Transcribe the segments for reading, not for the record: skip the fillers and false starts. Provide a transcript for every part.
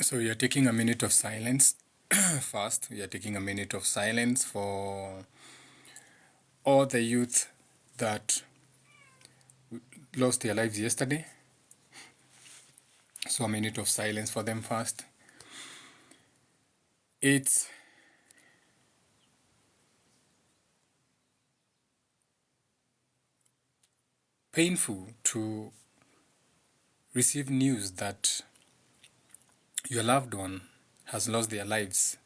So you're taking a minute of silence first. You're taking a minute of silence for all the youth that lost their lives yesterday. So a minute of silence for them first. It's painful to receive news that your loved one has lost their lives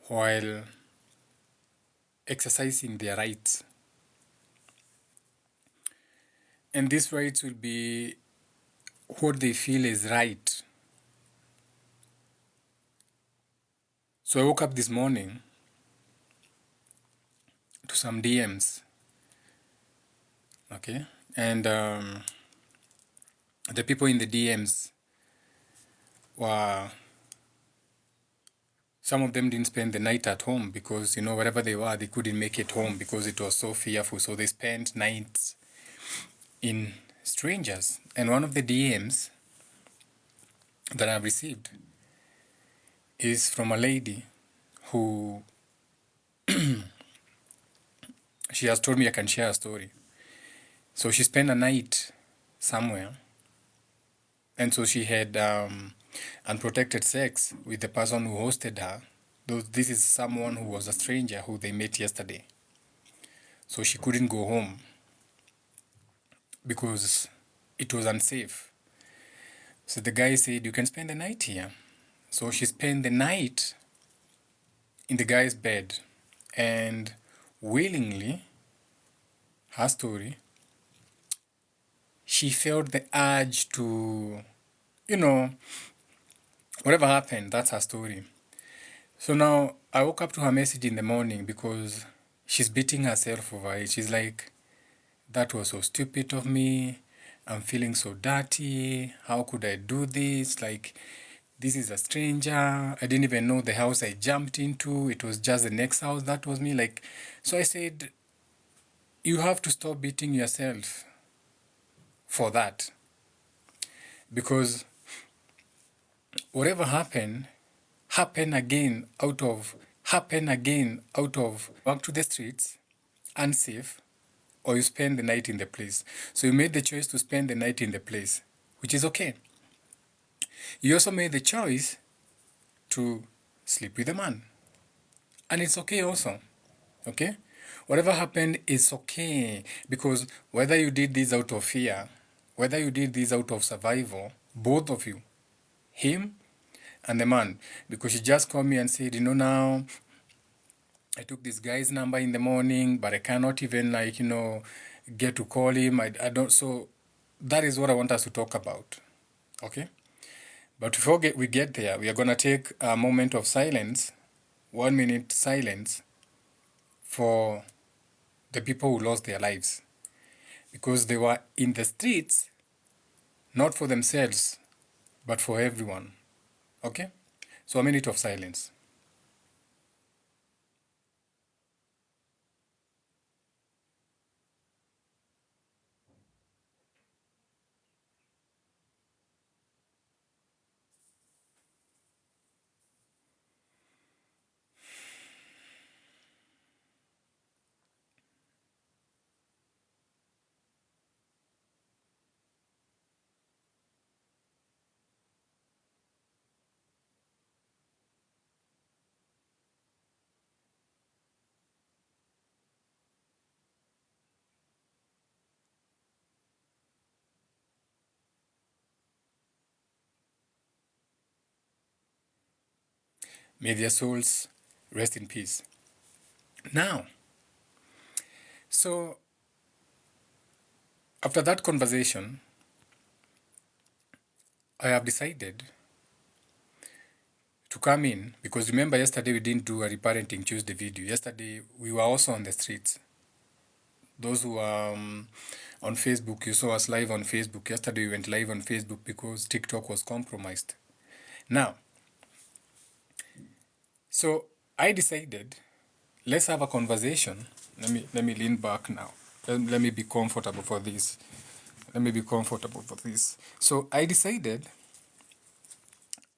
while exercising their rights. And these rights will be what they feel is right. So I woke up this morning to some DMs, okay? And the people in the DMs were, some of them didn't spend the night at home because, wherever they were, they couldn't make it home because it was so fearful. So they spent nights in strangers. And one of the DMs that I've received is from a lady who, she has told me I can share a story. So she spent a night somewhere. And so she had unprotected sex with the person who hosted her. This is someone who was a stranger who they met yesterday. So she couldn't go home because it was unsafe. So the guy said, you can spend the night here. So she spent the night in the guy's bed, and willingly, her story, she felt the urge to, whatever happened, that's her story. So now I woke up to her message in the morning because she's beating herself over it. She's like, that was so stupid of me. I'm feeling so dirty. How could I do this? Like, this is a stranger. I didn't even know the house I jumped into. It was just the next house. That was me. Like, so I said, you have to stop beating yourself for that. Because whatever happened again out of back to the streets, unsafe, or you spend the night in the place. So you made the choice to spend the night in the place, which is okay. You also made the choice to sleep with a man. And it's okay also. Okay? Whatever happened is okay. Because whether you did this out of fear, whether you did this out of survival, both of you, him and the man, because she just called me and said, now I took this guy's number in the morning, but I cannot even get to call him. I don't. So that is what I want us to talk about. Okay? But before we get there, we are going to take a moment of silence, 1 minute silence for the people who lost their lives. Because they were in the streets, not for themselves, but for everyone. Okay? So a minute of silence. May their souls rest in peace. Now, so after that conversation, I have decided to come in because remember yesterday we didn't do a Reparenting Tuesday video. Yesterday we were also on the streets. Those who are on Facebook, you saw us live on Facebook. Yesterday we went live on Facebook because TikTok was compromised. Now, so I decided, let's have a conversation. Let me lean back now. Let me be comfortable for this. So I decided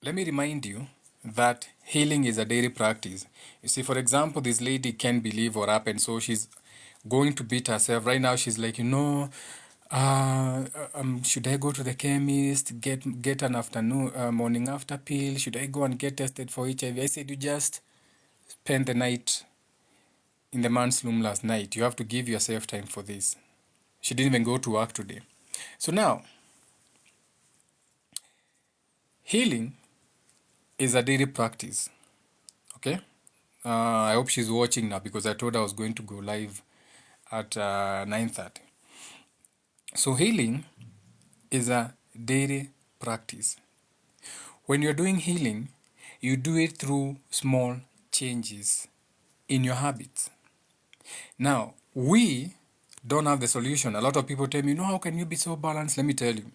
let me remind you that healing is a daily practice. You see, for example, this lady can't believe what happened, so she's going to beat herself. Right now, she's like, should I go to the chemist, get an afternoon, morning after pill? Should I go and get tested for HIV? I said, you just spend the night in the man's room last night. You have to give yourself time for this. She didn't even go to work today. So now, healing is a daily practice. Okay? I hope she's watching now because I told her I was going to go live at 9:30. So healing is a daily practice. When you're doing healing, you do it through small changes in your habits. Now, we don't have the solution. A lot of people tell me, how can you be so balanced? Let me tell you.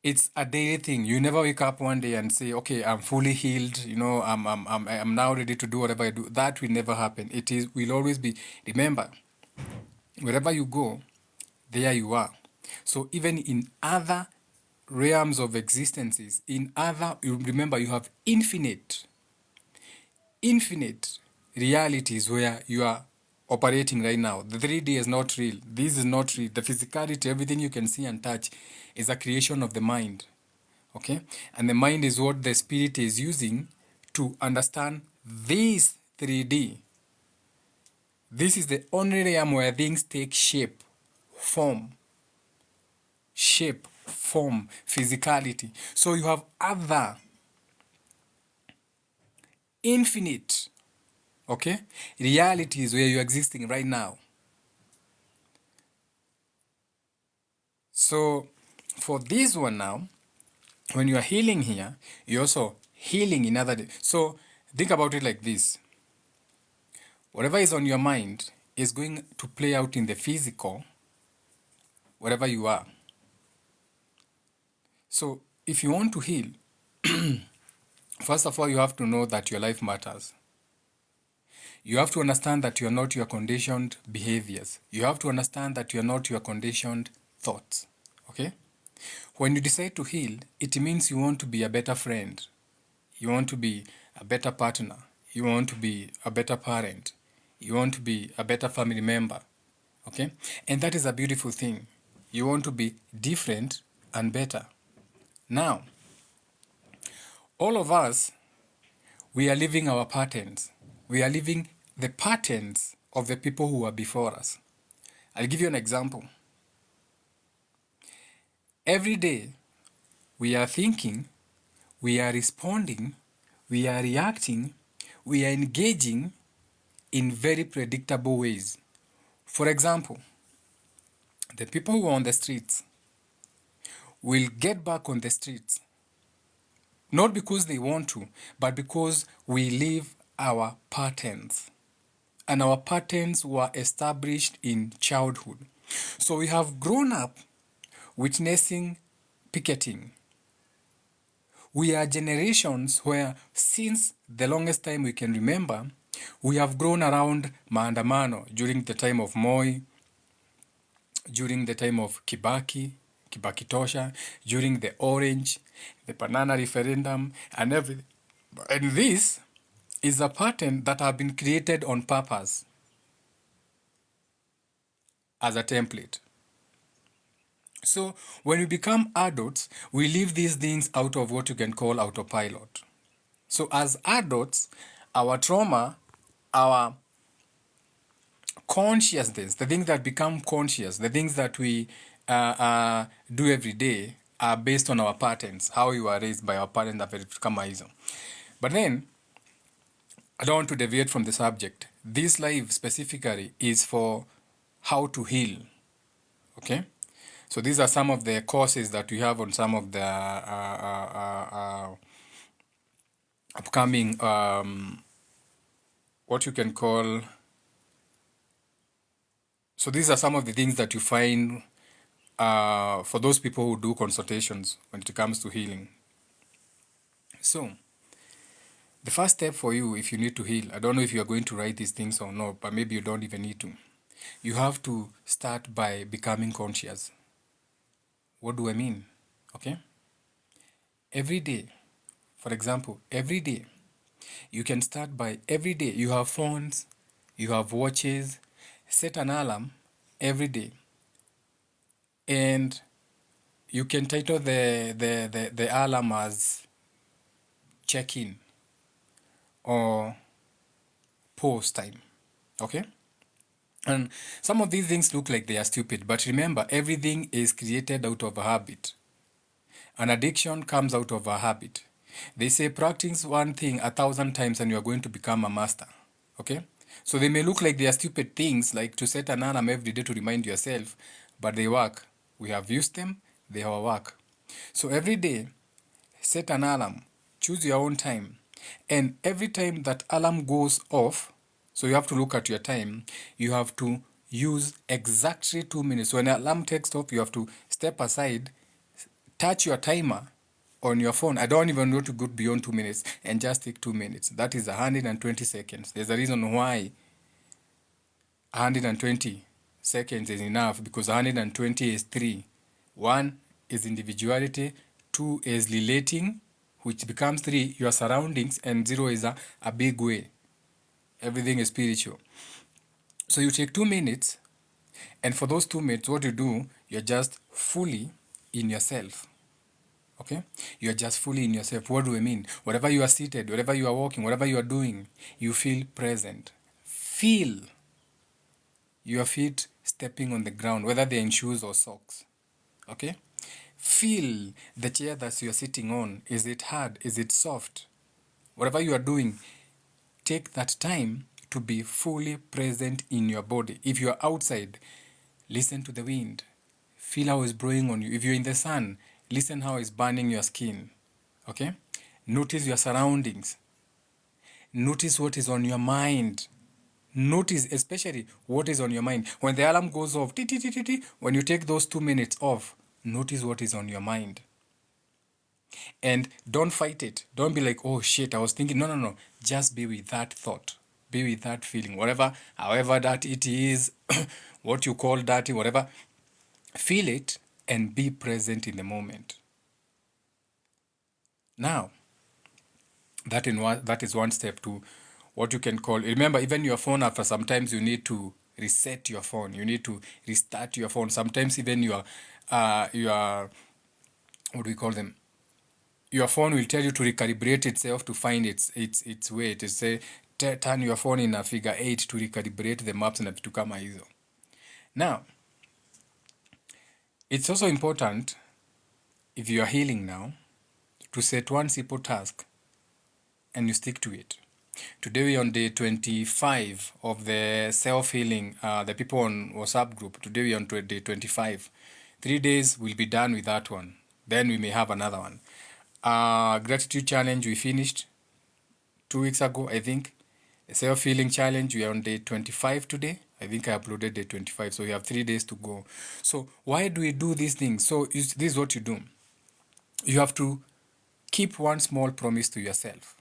It's a daily thing. You never wake up one day and say, okay, I'm fully healed, I'm now ready to do whatever I do. That will never happen. Will always be, remember, wherever you go, there you are. So even in other realms of existences, you remember you have infinite realities where you are operating right now. The 3D is not real. This is not real. The physicality, everything you can see and touch is a creation of the mind. Okay? And the mind is what the spirit is using to understand this 3D. This is the only realm where things take shape, form, physicality. So you have other infinite, okay, realities where you're existing right now. So for this one now, when you are healing here, you're also healing in other. So think about it like this. Whatever is on your mind is going to play out in the physical, wherever you are. So if you want to heal, first of all, you have to know that your life matters. You have to understand that you are not your conditioned behaviors. You have to understand that you are not your conditioned thoughts. Okay? When you decide to heal, it means you want to be a better friend. You want to be a better partner. You want to be a better parent. You want to be a better family member. Okay? And that is a beautiful thing. You want to be different and better. Now, all of us, we are living our patterns. We are living the patterns of the people who are before us. I'll give you an example. Every day, we are thinking, we are responding, we are reacting, we are engaging in very predictable ways. For example, the people who are on the streets will get back on the streets, not because they want to, but because we live our patterns. And our patterns were established in childhood. So we have grown up witnessing picketing. We are generations where, since the longest time we can remember, we have grown around maandamano during the time of Moi, during the time of Kibaki Tosha, during the Orange, the banana referendum, and everything. And this is a pattern that have been created on purpose as a template. So when we become adults, we leave these things out of what you can call autopilot. So as adults, our trauma, our consciousness, the things that become conscious, the things that we do every day are based on our patterns, how you are raised by our parents that have become hizo. But then, I don't want to deviate from the subject. This live specifically is for how to heal. Okay? So these are some of the courses that we have on some of the upcoming, what you can call. So these are some of the things that you find for those people who do consultations when it comes to healing. So the first step for you, if you need to heal, I don't know if you are going to write these things or not, but maybe you don't even need to. You have to start by becoming conscious. What do I mean? Okay? every day, for example, every day, you can start by every day. You have phones, you have watches, set an alarm every day. And you can title the alarm as check in or pause time. Okay? And some of these things look like they are stupid, but remember, everything is created out of a habit. An addiction comes out of a habit. They say practice one thing 1,000 times and you are going to become a master. Okay? So they may look like they are stupid things, like to set an alarm every day to remind yourself, but they work. We have used them, they have work. So every day, set an alarm, choose your own time, and every time that alarm goes off, so you have to look at your time, you have to use exactly 2 minutes. When the alarm takes off, you have to step aside, touch your timer on your phone. I don't even want to go beyond 2 minutes and just take 2 minutes. That is 120 seconds. There's a reason why 120 seconds is enough, because 120 is three. One is individuality, two is relating, which becomes three, your surroundings, and zero is a big way. Everything is spiritual. So you take 2 minutes, and for those 2 minutes, what you do, you're just fully in yourself. Okay? You are just fully in yourself. What do I mean? Whatever you are seated, whatever you are walking, whatever you are doing, you feel present. Feel your feet stepping on the ground, whether they're in shoes or socks. Okay? Feel the chair that you're sitting on. Is it hard? Is it soft? Whatever you are doing, take that time to be fully present in your body. If you're outside, listen to the wind. Feel how it's blowing on you. If you're in the sun, listen how it's burning your skin. Okay? Notice your surroundings. Notice what is on your mind. Notice especially what is on your mind. When the alarm goes off, when you take those 2 minutes off, notice what is on your mind. And don't fight it. Don't be like, oh shit, I was thinking. No, no, no. Just be with that thought. Be with that feeling. Whatever, however that it is, what you call dirty, whatever. Feel it and be present in the moment. Now, that is one step to what you can call. Remember, even your phone, after sometimes you need to reset your phone. You need to restart your phone. Sometimes even your what do we call them? Your phone will tell you to recalibrate itself to find its way. It say turn your phone in a figure 8 to recalibrate the maps na vitu kama hizo. Now, it's also important, if you are healing now, to set one simple task and you stick to it. Today we are on day 25 of the self-healing, the people on WhatsApp group. Today we are on day 25. 3 days we'll be done with that one. Then we may have another one. Gratitude challenge we finished 2 weeks ago, I think. Self-healing challenge, we are on day 25 today. I think I uploaded day 25, so we have 3 days to go. So why do we do these things? So this is what you do. You have to keep one small promise to yourself.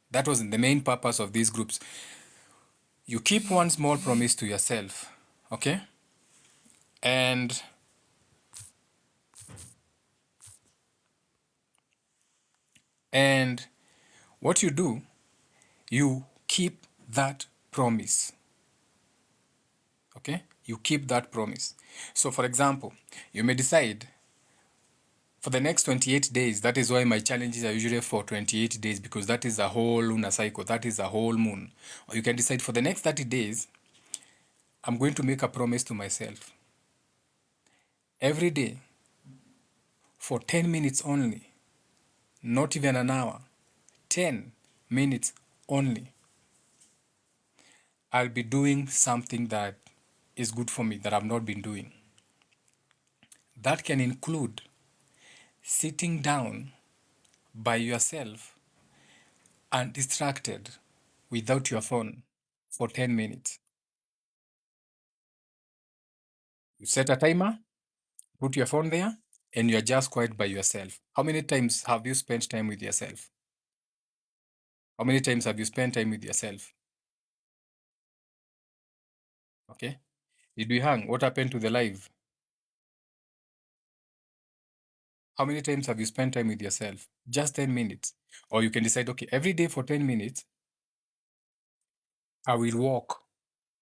That was the main purpose of these groups. You keep one small promise to yourself, okay? And what you do, you keep that promise. Okay? You keep that promise. So for example, you may decide for the next 28 days, that is why my challenges are usually for 28 days, because that is a whole lunar cycle, that is a whole moon. Or you can decide for the next 30 days, I'm going to make a promise to myself. Every day, for 10 minutes only, not even an hour, 10 minutes only, I'll be doing something that is good for me that I've not been doing. That can include sitting down by yourself undistracted without your phone for 10 minutes. You set a timer, put your phone there, and you're just quiet by yourself. How many times have you spent time with yourself? How many times have you spent time with yourself? Okay. Did we hang? What happened to the live? How many times have you spent time with yourself? Just 10 minutes. Or you can decide, okay, every day for 10 minutes, I will walk.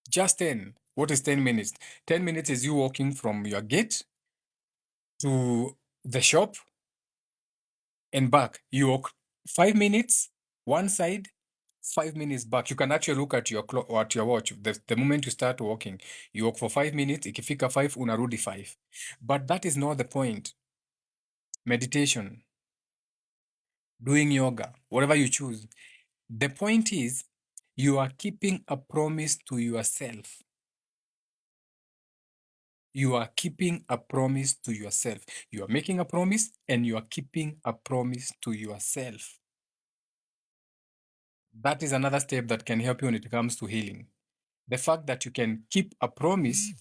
Just 10. What is 10 minutes? 10 minutes is you walking from your gate to the shop and back. You walk 5 minutes one side, 5 minutes back. You can actually look at your clock or at your watch. The moment you start walking, you walk for 5 minutes. Ikifika 5, unarudi 5. But that is not the point. Meditation, doing yoga, whatever you choose. The point is, you are keeping a promise to yourself. You are keeping a promise to yourself. You are making a promise and you are keeping a promise to yourself. That is another step that can help you when it comes to healing. The fact that you can keep a promise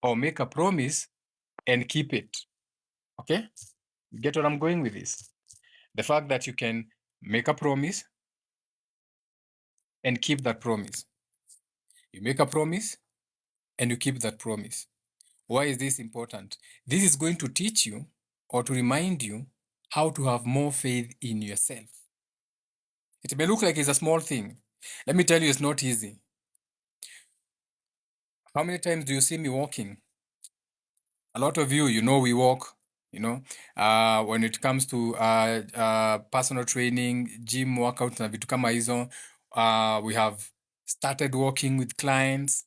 or make a promise and keep it. Okay? You get what I'm going with this? The fact that you can make a promise and keep that promise. You make a promise and you keep that promise. Why is this important? This is going to teach you or to remind you how to have more faith in yourself. It may look like it's a small thing. Let me tell you, it's not easy. How many times do you see me walking? A lot of you, we walk, when it comes to personal training, gym workouts na vitu kama hizo, we have started working with clients.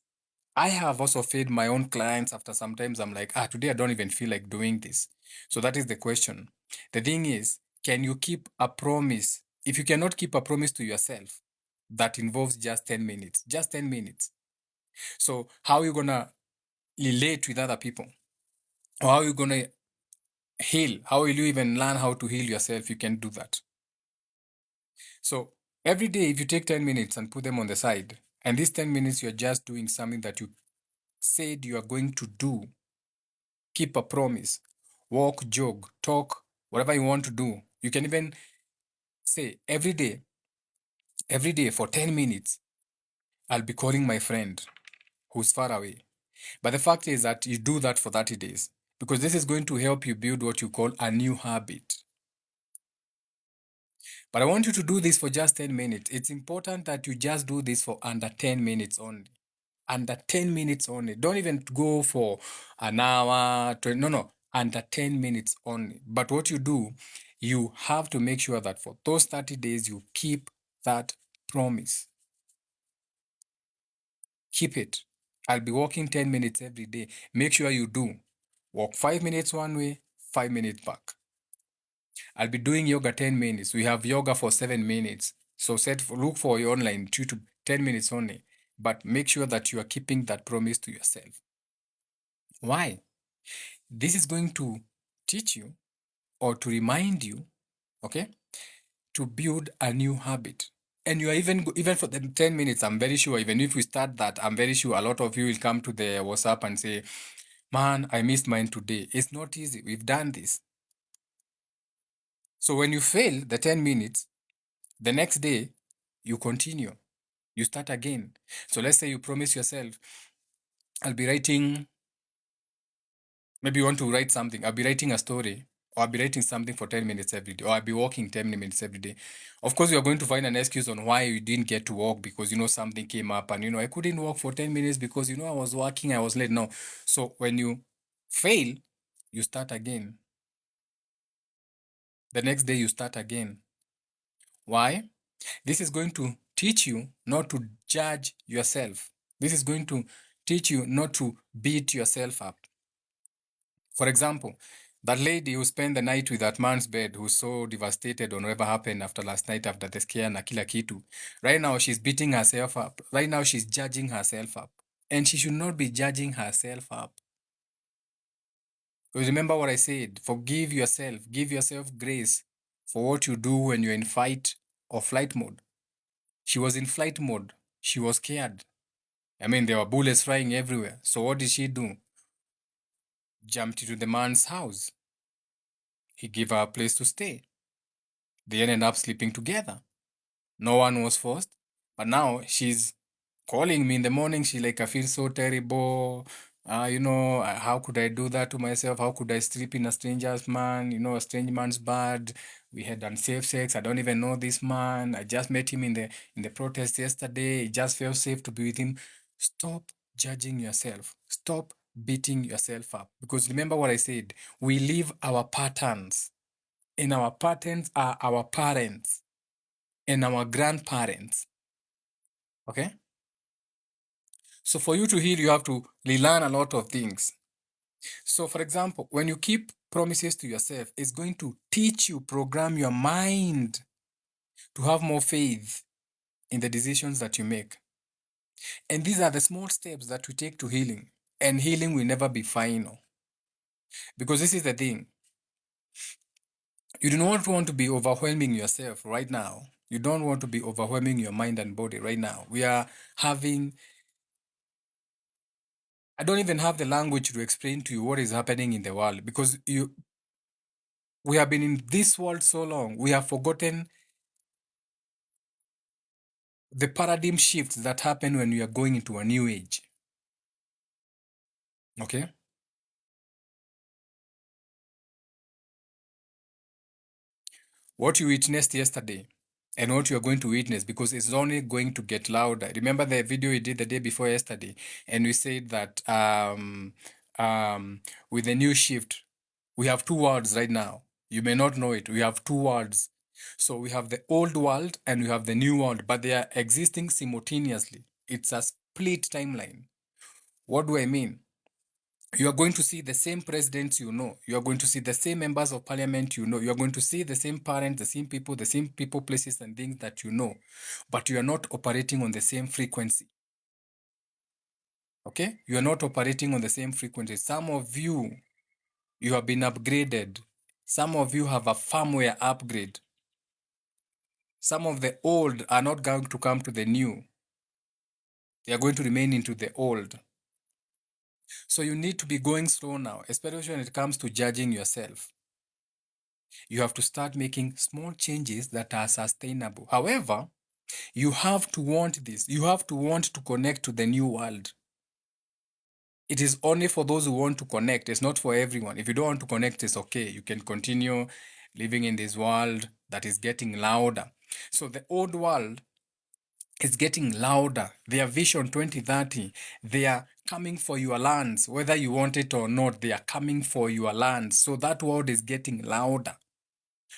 I have also fed my own clients after sometimes I'm like, today I don't even feel like doing this. So that is the question. The thing is, can you keep a promise? If you cannot keep a promise to yourself, that involves just 10 minutes, just 10 minutes. So how are you going to relate with other people? Or how are you going to heal? How will you even learn how to heal yourself? You can do that. So every day, if you take 10 minutes and put them on the side, and these 10 minutes, you're just doing something that you said you are going to do, keep a promise, walk, jog, talk, whatever you want to do. You can even say every day for 10 minutes, I'll be calling my friend who's far away. But the fact is that you do that for 30 days because this is going to help you build what you call a new habit. But I want you to do this for just 10 minutes. It's important that you just do this for under 10 minutes only. Under 10 minutes only. Don't even go for an hour. No. Under 10 minutes only. But what you do, you have to make sure that for those 30 days, you keep that promise. Keep it. I'll be walking 10 minutes every day. Make sure you do. Walk 5 minutes one way, 5 minutes back. I'll be doing yoga 10 minutes. We have yoga for 7 minutes. So look for your online 2 to 10 minutes only. But make sure that you are keeping that promise to yourself. Why? This is going to teach you or to remind you, okay, to build a new habit. And you are even for the 10 minutes, I'm very sure, even if we start that, I'm very sure a lot of you will come to the WhatsApp and say, man, I missed mine today. It's not easy. We've done this. So when you fail the 10 minutes, the next day, you continue. You start again. So let's say you promise yourself, I'll be writing, maybe you want to write something. I'll be writing a story or I'll be writing something for 10 minutes every day or I'll be walking 10 minutes every day. Of course, you're going to find an excuse on why you didn't get to walk because, something came up and, I couldn't walk for 10 minutes because, I was working, I was late. No. So when you fail, you start again. The next day, you start again. Why? This is going to teach you not to judge yourself. This is going to teach you not to beat yourself up. For example, that lady who spent the night with that man's bed who's so devastated on whatever happened after last night after the scare na kila kitu. Right now she's beating herself up. Right now she's judging herself up. And she should not be judging herself up. Because remember what I said, forgive yourself, give yourself grace for what you do when you're in fight or flight mode. She was in flight mode. She was scared. I mean, there were bullets flying everywhere. So what did she do? Jumped into the man's house. He gave her a place to stay. They ended up sleeping together. No one was forced. But now she's calling me in the morning. She's like, I feel so terrible. How could I do that to myself? How could I sleep in a stranger's man? A strange man's bed. We had unsafe sex. I don't even know this man. I just met him in the protest yesterday. It just felt safe to be with him. Stop judging yourself. Stop beating yourself up. Because remember what I said. We live our patterns. And our patterns are our parents and our grandparents. Okay? So for you to heal, you have to relearn a lot of things. So, for example, when you keep promises to yourself, it's going to teach you, program your mind to have more faith in the decisions that you make. And these are the small steps that we take to healing. And healing will never be final. Because this is the thing. You do not want to be overwhelming yourself right now. You don't want to be overwhelming your mind and body right now. We are having, I don't even have the language to explain to you what is happening in the world because we have been in this world so long, we have forgotten the paradigm shifts that happen when we are going into a new age. Okay? What you witnessed yesterday and what you are going to witness, because it's only going to get louder. Remember the video we did the day before yesterday, and we said that with the new shift, we have two worlds right now. You may not know it. We have two worlds. So we have the old world and we have the new world, but they are existing simultaneously. It's a split timeline. What do I mean? You are going to see the same presidents you know. You are going to see the same members of parliament you know. You are going to see the same parents, the same people, places, and things that you know. But you are not operating on the same frequency. Okay? You are not operating on the same frequency. Some of you, you have been upgraded. Some of you have a firmware upgrade. Some of the old are not going to come to the new. They are going to remain into the old. So you need to be going slow now, especially when it comes to judging yourself. You have to start making small changes that are sustainable. However, you have to want this. You have to want to connect to the new world. It is only for those who want to connect. It's not for everyone. If you don't want to connect, it's okay. You can continue living in this world that is getting louder. So the old world is getting louder. Their vision 2030, they are coming for your lands. Whether you want it or not, they are coming for your lands. So that world is getting louder.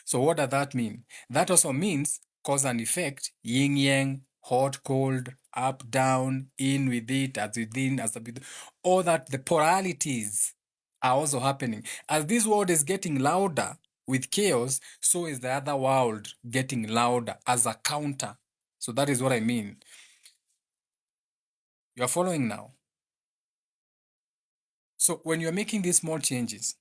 So what does that mean? That also means cause and effect, yin yang, hot, cold, up, down, in with it, as within, as within. All that the polarities are also happening. As this world is getting louder with chaos, so is the other world getting louder as a counter. So that is what I mean. You are following now. So when you are making these small changes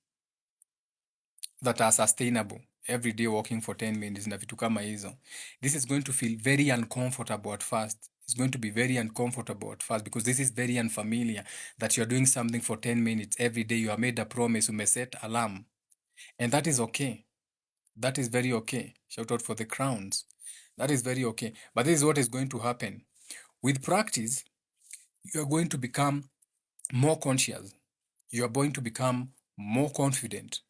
that are sustainable, every day walking for 10 minutes na vitu kama hizo, this is going to feel very uncomfortable at first. It's going to be very uncomfortable at first because this is very unfamiliar that you're doing something for 10 minutes every day. You have made a promise, you may set alarm, and that is okay. That is very okay. Shout out for the crowns. That is very okay. But this is what is going to happen. With practice, you are going to become more conscious. You are going to become more confident.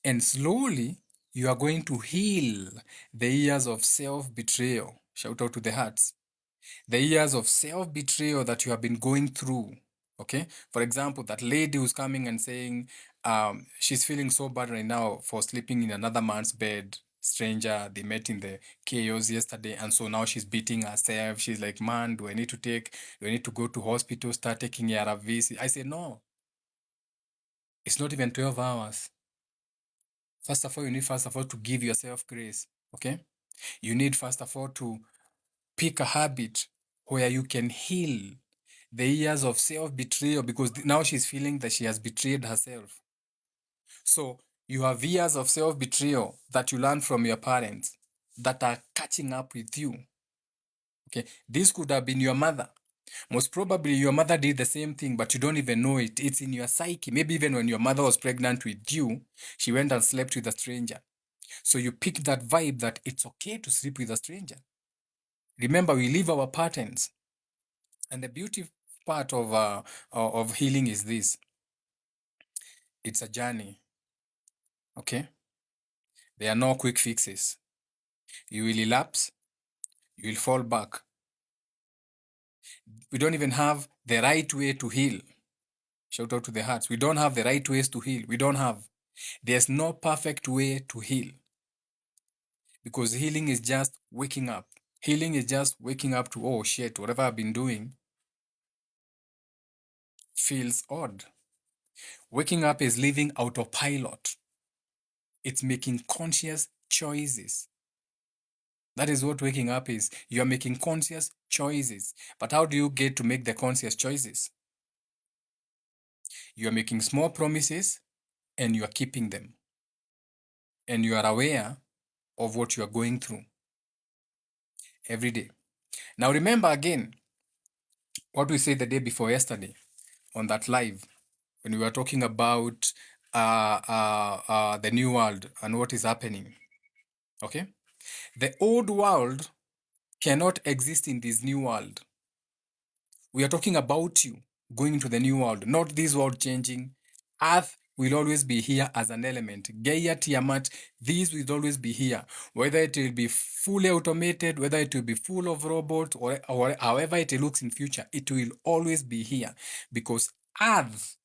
And slowly, you are going to heal the years of self-betrayal. Shout out to the hearts. The years of self-betrayal that you have been going through. Okay? For example, that lady who's coming and saying she's feeling so bad right now for sleeping in another man's bed. Stranger, they met in the chaos yesterday, and so now she's beating herself. She's like, man, do I need to go to hospital, start taking ARVs? I say, no, it's not even 12 hours. First of all, you need first of all to give yourself grace. Okay? You need first of all to pick a habit where you can heal the years of self-betrayal because now she's feeling that she has betrayed herself. So you have years of self-betrayal that you learn from your parents that are catching up with you. Okay? This could have been your mother. Most probably your mother did the same thing, but you don't even know it. It's in your psyche. Maybe even when your mother was pregnant with you, she went and slept with a stranger. So you pick that vibe that it's okay to sleep with a stranger. Remember, we leave our patterns. And the beauty part of healing is this. It's a journey. Okay? There are no quick fixes. You will elapse, you will fall back. We don't even have the right way to heal. Shout out to the hearts. We don't have the right ways to heal. We don't have. There's no perfect way to heal. Because healing is just waking up. Healing is just waking up to, oh shit, whatever I've been doing feels odd. Waking up is living autopilot. It's making conscious choices. That is what waking up is. You are making conscious choices. But how do you get to make the conscious choices? You are making small promises and you are keeping them. And you are aware of what you are going through every day. Now remember again what we said the day before yesterday on that live when we were talking about the new world and what is happening. Okay? The old world cannot exist in this new world. We are talking about you going into the new world, not this world changing. Earth will always be here as an element. Gaia, Tiamat, these will always be here. Whether it will be fully automated, whether it will be full of robots, or however it looks in future, it will always be here because Earth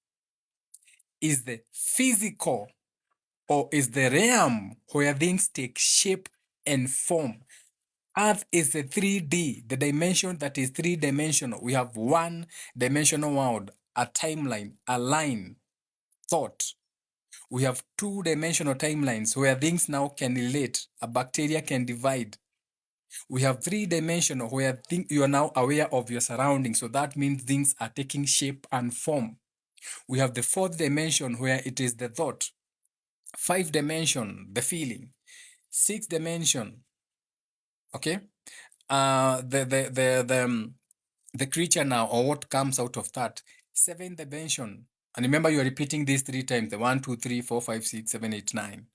is the physical or is the realm where things take shape and form. Earth is a 3D, the dimension that is three-dimensional. We have one-dimensional world, a timeline, a line, thought. We have two-dimensional timelines where things now can relate. A bacteria can divide. We have three-dimensional where you are now aware of your surroundings. So that means things are taking shape and form. We have the fourth dimension where it is the thought. 5th dimension, the feeling. 6th dimension, okay? The creature now, or what comes out of that. 7th dimension. And remember, you are repeating these 3 times, the 1, 2, 3, 4, 5, 6, 7, 8, 9.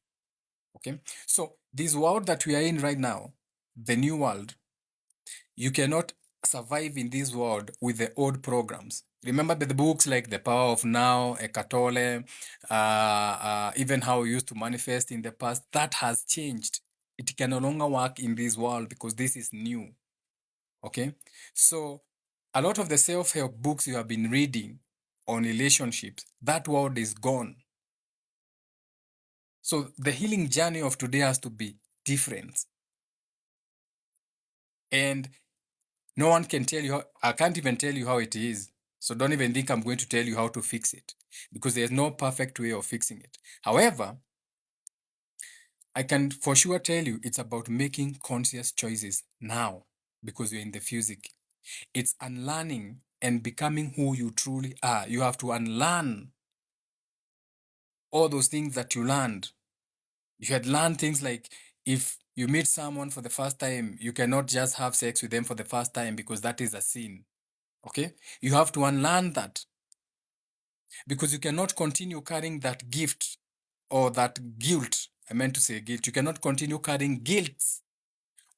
Okay? So this world that we are in right now, the new world, you cannot survive in this world with the old programs. Remember the books like The Power of Now, Eckhart Tolle, even how we used to manifest in the past, that has changed. It can no longer work in this world because this is new. Okay? So a lot of the self-help books you have been reading on relationships, that world is gone. So the healing journey of today has to be different. And no one can tell you I can't even tell you how it is. So don't even think I'm going to tell you how to fix it because there's no perfect way of fixing it. However, I can for sure tell you it's about making conscious choices now because you're in the physic. It's unlearning and becoming who you truly are. You have to unlearn all those things that you learned. You had learned things like if you meet someone for the first time, you cannot just have sex with them for the first time because that is a sin. Okay? You have to unlearn that because you cannot continue carrying that gift or that guilt. I meant to say guilt. You cannot continue carrying guilt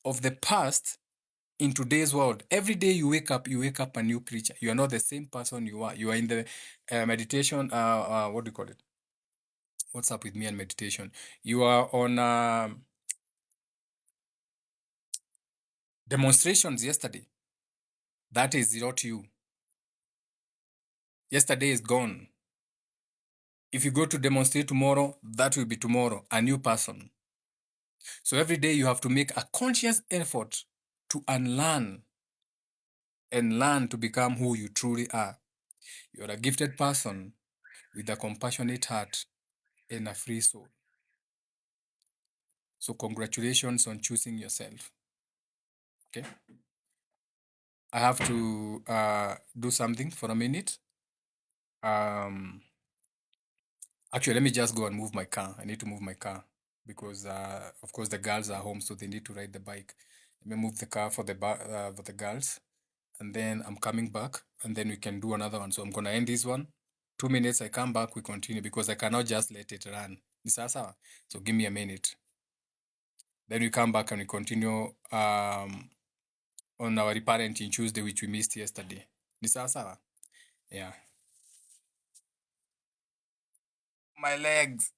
of the past in today's world. Every day you wake up a new creature. You are not the same person you are. You are in the meditation. What do you call it? What's up with me and meditation? You are on demonstrations yesterday. That is not you. Yesterday is gone. If you go to demonstrate tomorrow, that will be tomorrow, a new person. So every day you have to make a conscious effort to unlearn and learn to become who you truly are. You're a gifted person with a compassionate heart and a free soul. So congratulations on choosing yourself. Okay. I have to do something for a minute. Actually, let me just go and move my car. I need to move my car because, of course, the girls are home, so they need to ride the bike. Let me move the car for the girls, and then I'm coming back, and then we can do another one. So I'm gonna end this one. 2 minutes, I come back, we continue because I cannot just let it run. Ni sawa sawa? So give me a minute. Then we come back and we continue on our reparenting Tuesday, which we missed yesterday. Ni sawa sawa? Yeah. My legs.